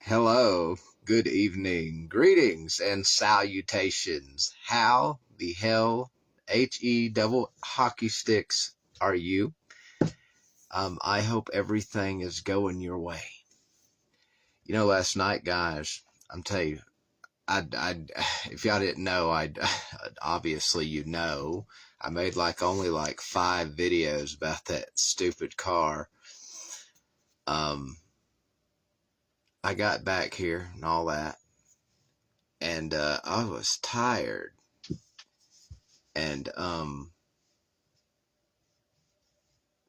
Hello, good evening, greetings and salutations. How the hell, He double hockey sticks, are you? I hope everything is going your way. You know, last night, guys, I'm telling you, if y'all didn't know, obviously you know, I made only 5 videos about that stupid car. I got back here and all that, and I was tired. And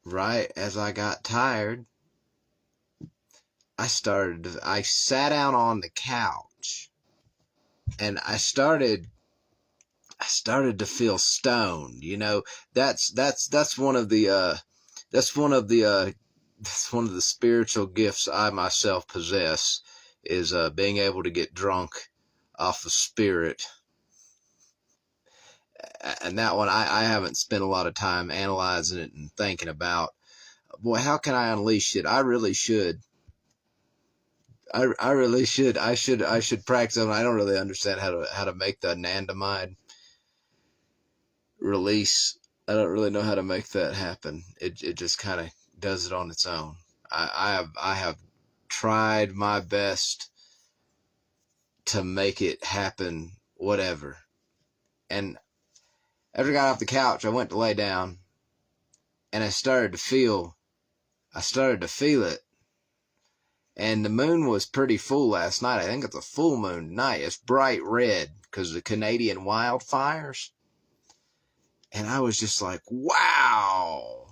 right as I got tired, I sat down on the couch, and I started to feel stoned. You know, that's one of the that's one of the that's one of the spiritual gifts I myself possess, is being able to get drunk off of spirit. And that one, I haven't spent a lot of time analyzing it and thinking about, boy, how can I unleash it? I really should. I really should. I should practice on. I don't really understand how to make the anandamide release. I don't really know how to make that happen. It just kind of does it on its own. I have tried my best to make it happen, whatever. And after I got off the couch, I went to lay down, and I started to feel it. And the moon was pretty full last night. I think it's a full moon tonight. It's bright red because of the Canadian wildfires. And I was just like, wow.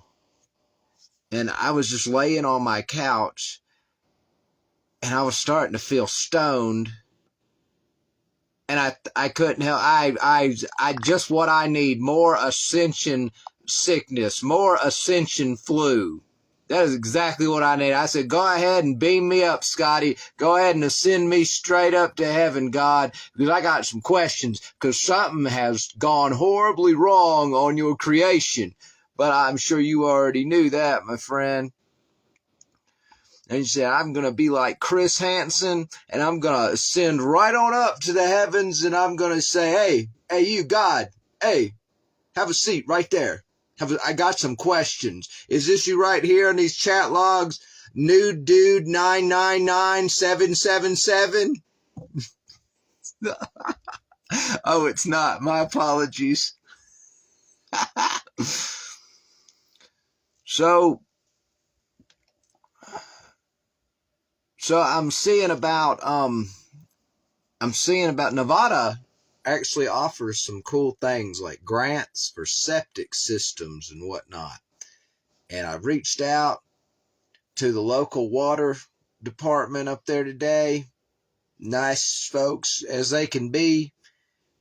And I was just laying on my couch, and I was starting to feel stoned. And I couldn't help. I just what I need: more ascension sickness, more ascension flu. That is exactly what I need. I said, go ahead and beam me up, Scotty. Go ahead and ascend me straight up to heaven, God, because I got some questions, because something has gone horribly wrong on your creation. But I'm sure you already knew that, my friend. And you said, I'm going to be like Chris Hansen, and I'm going to ascend right on up to the heavens, and I'm going to say, hey, you, God, hey, have a seat right there. I got some questions. Is this you right here in these chat logs? Nude Dude 999777? Oh, it's not. My apologies. So I'm seeing about Nevada actually offers some cool things like grants for septic systems and whatnot. And I reached out to the local water department up there today. Nice folks as they can be.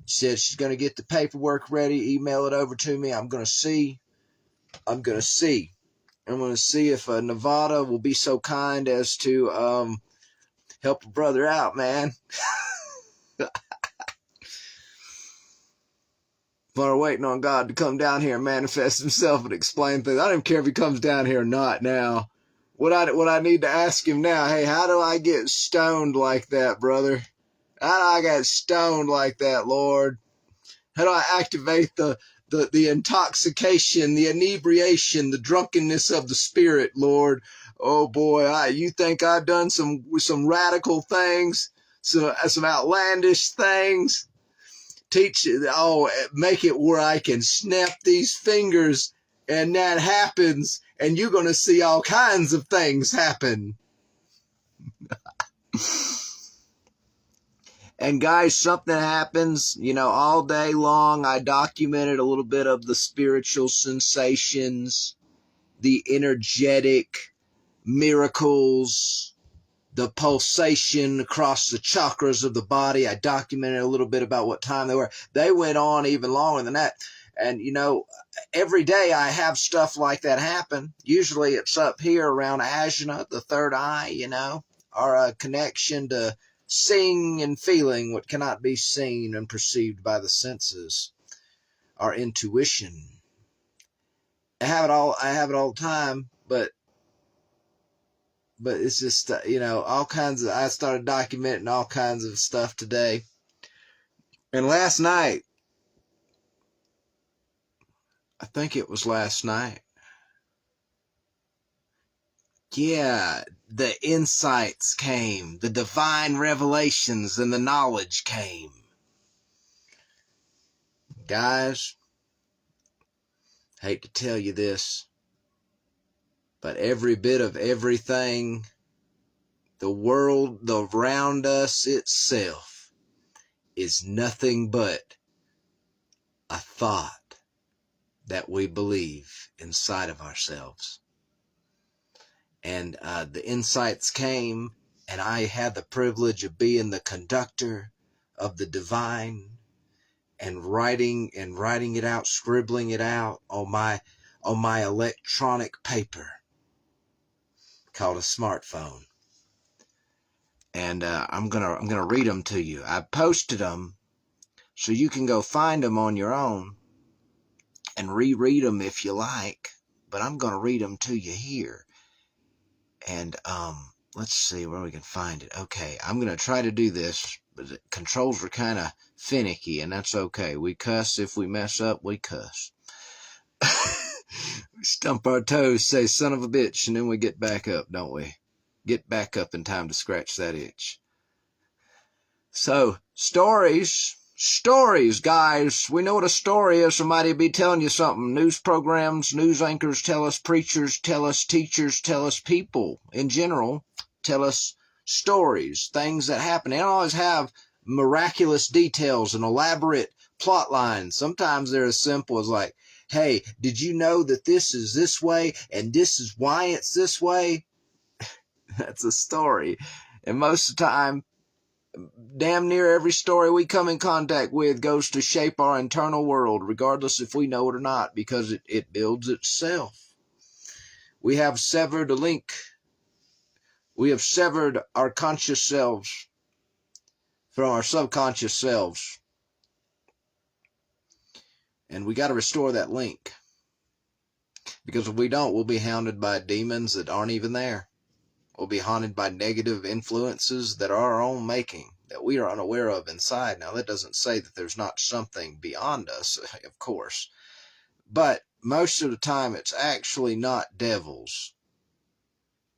She said she's going to get the paperwork ready, email it over to me. I'm going to see if Nevada will be so kind as to help a brother out, man. But we're waiting on God to come down here and manifest himself and explain things. I don't even care if he comes down here or not now. What I need to ask him now, hey, how do I get stoned like that, brother? How do I get stoned like that, Lord? How do I activate the intoxication, the inebriation, the drunkenness of the spirit, Lord? Oh boy, you think I've done some radical things, some outlandish things? Make it where I can snap these fingers and that happens, and you're going to see all kinds of things happen. And guys, something happens, all day long. I documented a little bit of the spiritual sensations, the energetic miracles, the pulsation across the chakras of the body. I documented a little bit about what time they were. They went on even longer than that. And, every day I have stuff like that happen. Usually it's up here around Ajna, the third eye, our connection to seeing and feeling what cannot be seen and perceived by the senses, our intuition. I have it all the time, but But it's just, all kinds of, I started documenting all kinds of stuff today. And last night, I think it was last night. Yeah, the insights came, the divine revelations and the knowledge came. Guys, hate to tell you this, but every bit of everything, the world around us itself, is nothing but a thought that we believe inside of ourselves. And the insights came, and I had the privilege of being the conductor of the divine, and writing it out, scribbling it out on my electronic paper called a smartphone. And I'm gonna read them to you. I posted them so you can go find them on your own and reread them if you like. But I'm gonna read them to you here. And let's see where we can find it. Okay, I'm gonna try to do this, but the controls were kind of finicky, and that's okay. We cuss if we mess up. We cuss. We stump our toes, say son of a bitch, and then we get back up, don't we? Get back up in time to scratch that itch. So, stories, guys. We know what a story is. Somebody be telling you something. News programs, news anchors tell us, preachers tell us, teachers tell us, people in general tell us stories, things that happen. They don't always have miraculous details and elaborate plot lines. Sometimes they're as simple as like, hey, did you know that this is this way and this is why it's this way? That's a story. And most of the time, damn near every story we come in contact with goes to shape our internal world, regardless if we know it or not, because it builds itself. We have severed a link. We have severed our conscious selves from our subconscious selves. And we got to restore that link. Because if we don't, we'll be hounded by demons that aren't even there. We'll be haunted by negative influences that are our own making, that we are unaware of inside. Now, that doesn't say that there's not something beyond us, of course. But most of the time, it's actually not devils.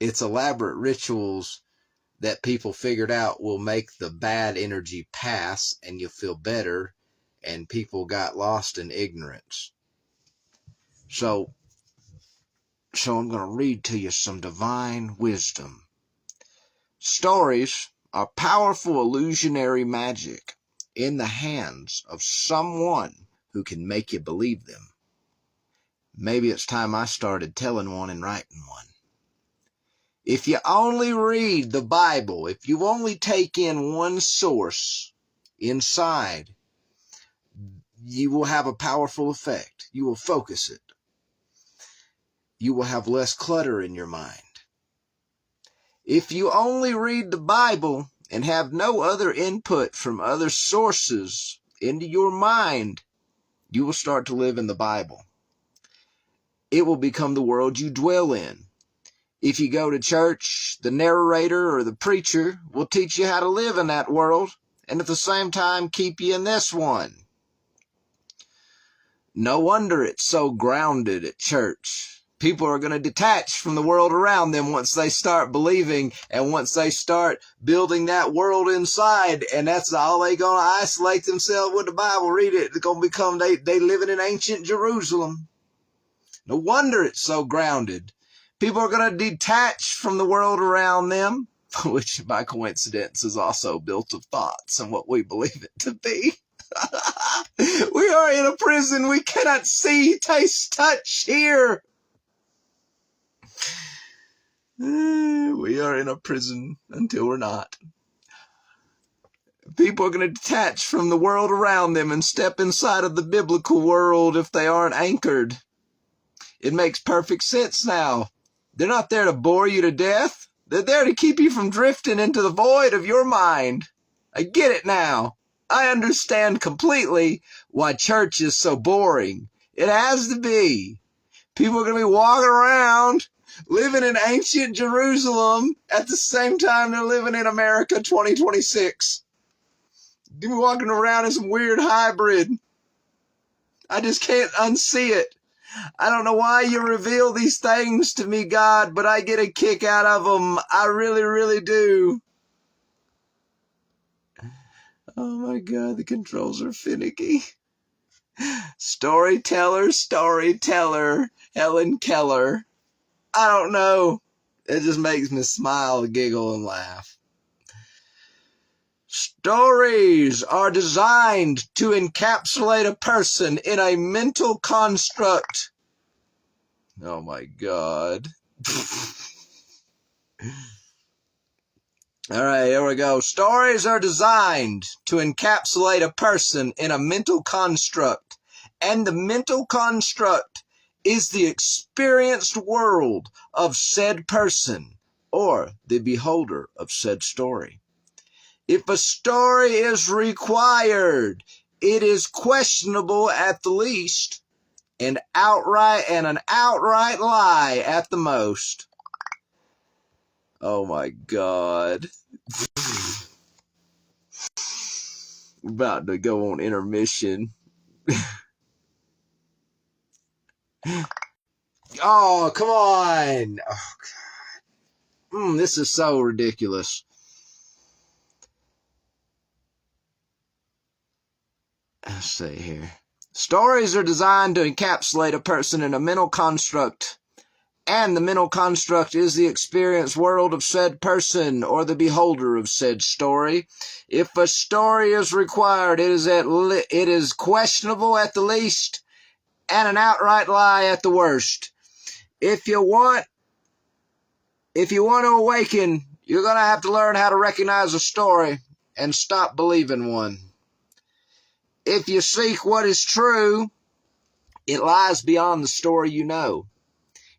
It's elaborate rituals that people figured out will make the bad energy pass and you'll feel better, and people got lost in ignorance. So I'm going to read to you some divine wisdom. Stories are powerful illusionary magic in the hands of someone who can make you believe them. Maybe it's time I started telling one and writing one. If you only read the Bible, if you only take in one source inside, you will have a powerful effect. You will focus it. You will have less clutter in your mind. If you only read the Bible and have no other input from other sources into your mind, you will start to live in the Bible. It will become the world you dwell in. If you go to church, the narrator or the preacher will teach you how to live in that world and at the same time keep you in this one. No wonder it's so grounded at church. People are going to detach from the world around them once they start believing and once they start building that world inside. And that's all they're going to isolate themselves with the Bible. Read it. It's going to become they living in ancient Jerusalem. No wonder it's so grounded. People are going to detach from the world around them, which by coincidence is also built of thoughts and what we believe it to be. We are in a prison we cannot see, taste, touch, hear. We are in a prison until we're not. People are going to detach from the world around them and step inside of the biblical world if they aren't anchored. It makes perfect sense now. They're not there to bore you to death. They're there to keep you from drifting into the void of your mind. I get it now. I understand completely why church is so boring. It has to be. People are going to be walking around living in ancient Jerusalem at the same time they're living in America 2026. You're walking around in some weird hybrid. I just can't unsee it. I don't know why you reveal these things to me, God, but I get a kick out of them. I really, really do. Oh my God, the controls are finicky. Storyteller, Helen Keller. I don't know. It just makes me smile, giggle, and laugh. Stories are designed to encapsulate a person in a mental construct. Oh my God. All right, here we go. Stories are designed to encapsulate a person in a mental construct, and the mental construct is the experienced world of said person or the beholder of said story. If a story is required, it is questionable at the least, and an outright lie at the most. Oh my God. We're about to go on intermission. Oh, come on. Oh, God. This is so ridiculous. Let's see here. Stories are designed to encapsulate a person in a mental construct, and the mental construct is the experienced world of said person or the beholder of said story. If a story is required, it is questionable at the least, and an outright lie at the worst. If you want to awaken, you're going to have to learn how to recognize a story and stop believing one. If you seek what is true, it lies beyond the story you know.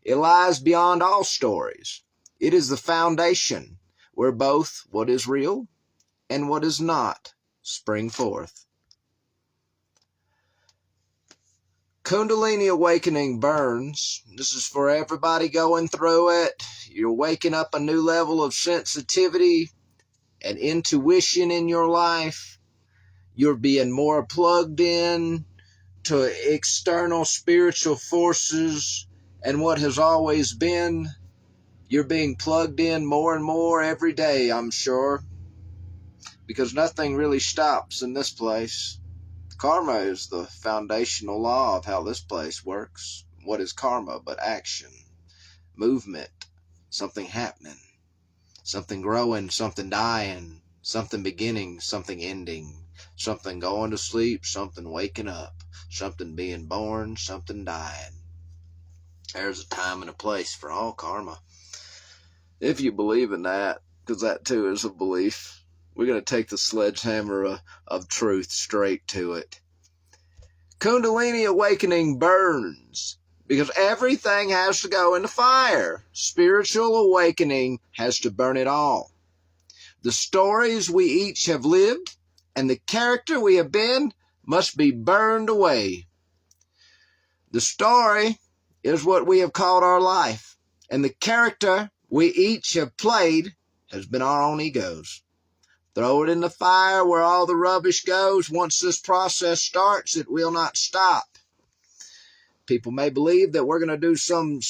It lies beyond all stories. It is the foundation where both what is real and what is not spring forth. Kundalini awakening burns. This is for everybody going through it. You're waking up a new level of sensitivity and intuition in your life. You're being more plugged in to external spiritual forces and what has always been. You're being plugged in more and more every day, I'm sure, because nothing really stops in this place. Karma is the foundational law of how this place works. What is karma but action, movement, something happening, something growing, something dying, something beginning, something ending, something going to sleep, something waking up, something being born, something dying. There's a time and a place for all karma. If you believe in that, because that too is a belief. We're going to take the sledgehammer of truth straight to it. Kundalini awakening burns because everything has to go in the fire. Spiritual awakening has to burn it all. The stories we each have lived and the character we have been must be burned away. The story is what we have called our life, and the character we each have played has been our own egos. Throw it in the fire where all the rubbish goes. Once this process starts, it will not stop. People may believe that we're going to do some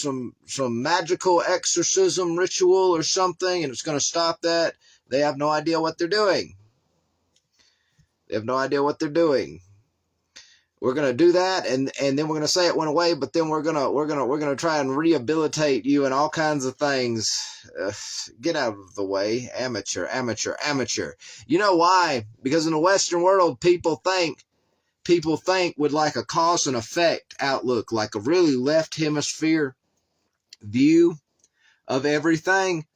magical exorcism ritual or something, and it's going to stop that. They have no idea what they're doing. They have no idea what they're doing. We're going to do that, and then we're going to say it went away, but then we're going to try and rehabilitate you and all kinds of things. Get out of the way. Amateur. You know why? Because in the Western world, people think with like a cause and effect outlook, like a really left hemisphere view of everything.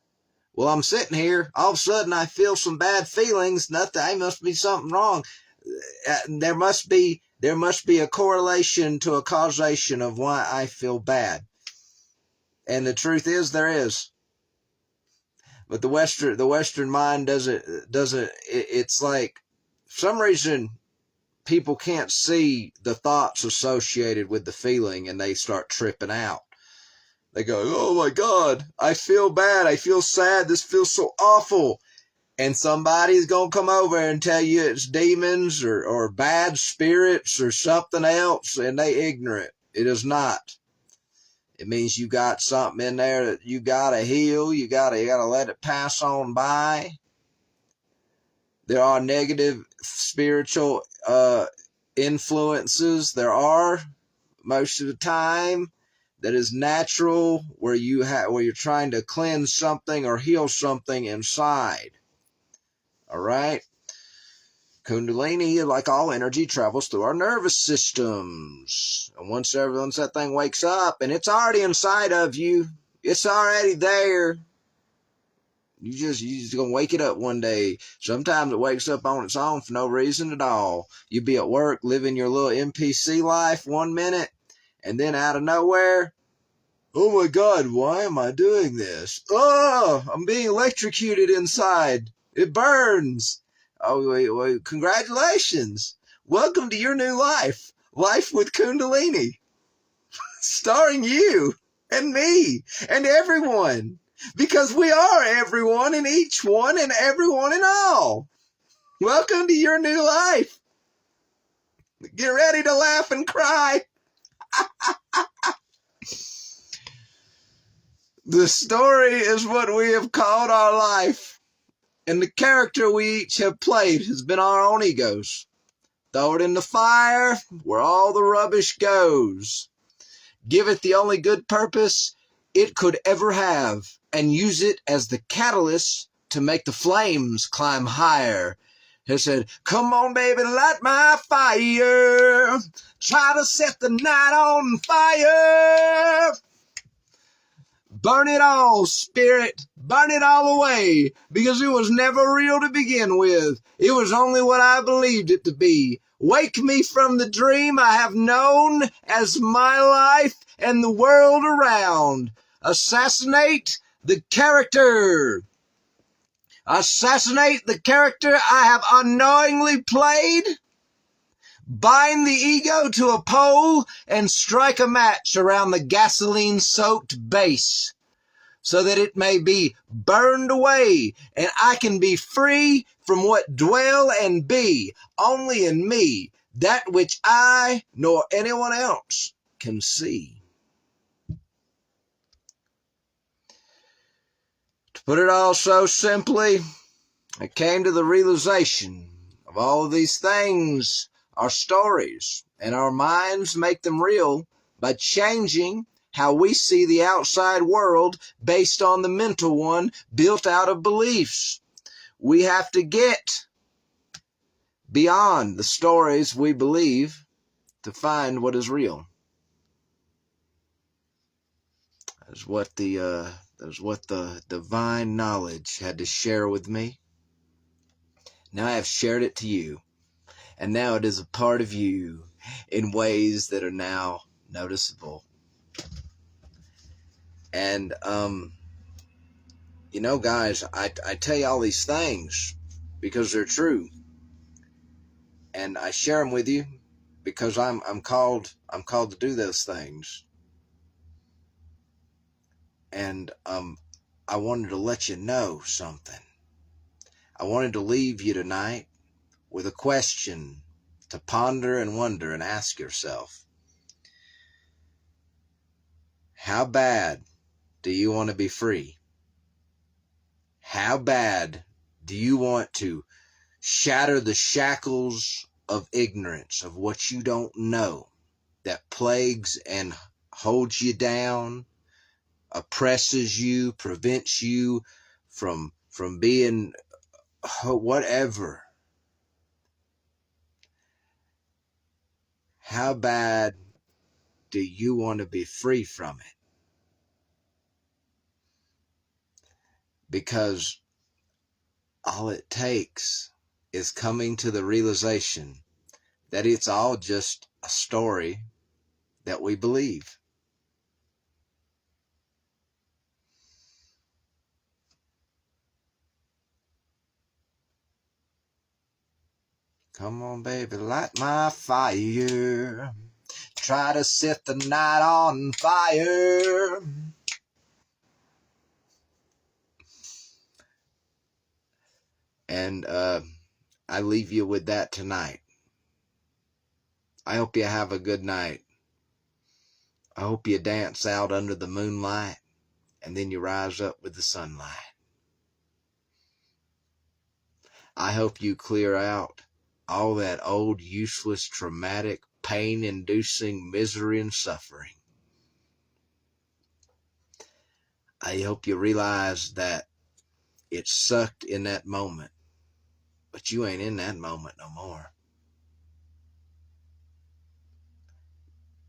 Well, I'm sitting here, all of a sudden I feel some bad feelings. There must be something wrong. There must be a correlation to a causation of why I feel bad. And the truth is, there is. But the Western mind doesn't, it's like, for some reason, people can't see the thoughts associated with the feeling and they start tripping out. They go, oh my God, I feel bad. I feel sad. This feels so awful. And somebody's going to come over and tell you it's demons or bad spirits or something else, and they ignorant. It is not. It means you got something in there that you got to heal. You got to let it pass on by. There are negative spiritual influences. There are most of the time. That is natural, where you're trying to cleanse something or heal something inside. All right? Kundalini, like all energy, travels through our nervous systems. And once that thing wakes up, and it's already inside of you, it's already there. You're just going to wake it up one day. Sometimes it wakes up on its own for no reason at all. You be at work living your little NPC life 1 minute, and then out of nowhere, oh my God, why am I doing this? Oh, I'm being electrocuted inside. It burns. Oh, wait, congratulations. Welcome to your new life. Life with Kundalini. Starring you and me and everyone. Because we are everyone and each one and everyone and all. Welcome to your new life. Get ready to laugh and cry. The story is what we have called our life. And the character we each have played has been our own egos. Throw it in the fire where all the rubbish goes. Give it the only good purpose it could ever have, and use it as the catalyst to make the flames climb higher. He said, come on, baby, light my fire. Try to set the night on fire. Burn it all, spirit. Burn it all away, because it was never real to begin with. It was only what I believed it to be. Wake me from the dream I have known as my life and the world around. Assassinate the character. Assassinate the character I have unknowingly played. Bind the ego to a pole and strike a match around the gasoline-soaked base, so that it may be burned away, and I can be free from what dwell and be only in me, that which I nor anyone else can see. To put it all so simply, I came to the realization of all of these things are stories, and our minds make them real by changing how we see the outside world based on the mental one built out of beliefs. We have to get beyond the stories we believe to find what is real. That's what the divine knowledge had to share with me. Now I have shared it to you, and now it is a part of you in ways that are now noticeable. And you know, guys, I tell you all these things because they're true, and I share them with you because I'm called to do those things. And I wanted to let you know something. I wanted to leave you tonight with a question to ponder and wonder and ask yourself. How bad do you want to be free? How bad do you want to shatter the shackles of ignorance, of what you don't know, that plagues and holds you down, oppresses you, prevents you from being whatever? How bad do you want to be free from it? Because all it takes is coming to the realization that it's all just a story that we believe. Come on, baby, light my fire. Try to set the night on fire. And I leave you with that tonight. I hope you have a good night. I hope you dance out under the moonlight, and then you rise up with the sunlight. I hope you clear out all that old, useless, traumatic, pain-inducing misery and suffering. I hope you realize that it sucked in that moment, but you ain't in that moment no more.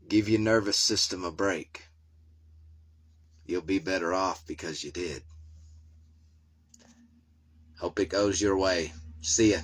Give your nervous system a break. You'll be better off because you did. Hope it goes your way. See ya.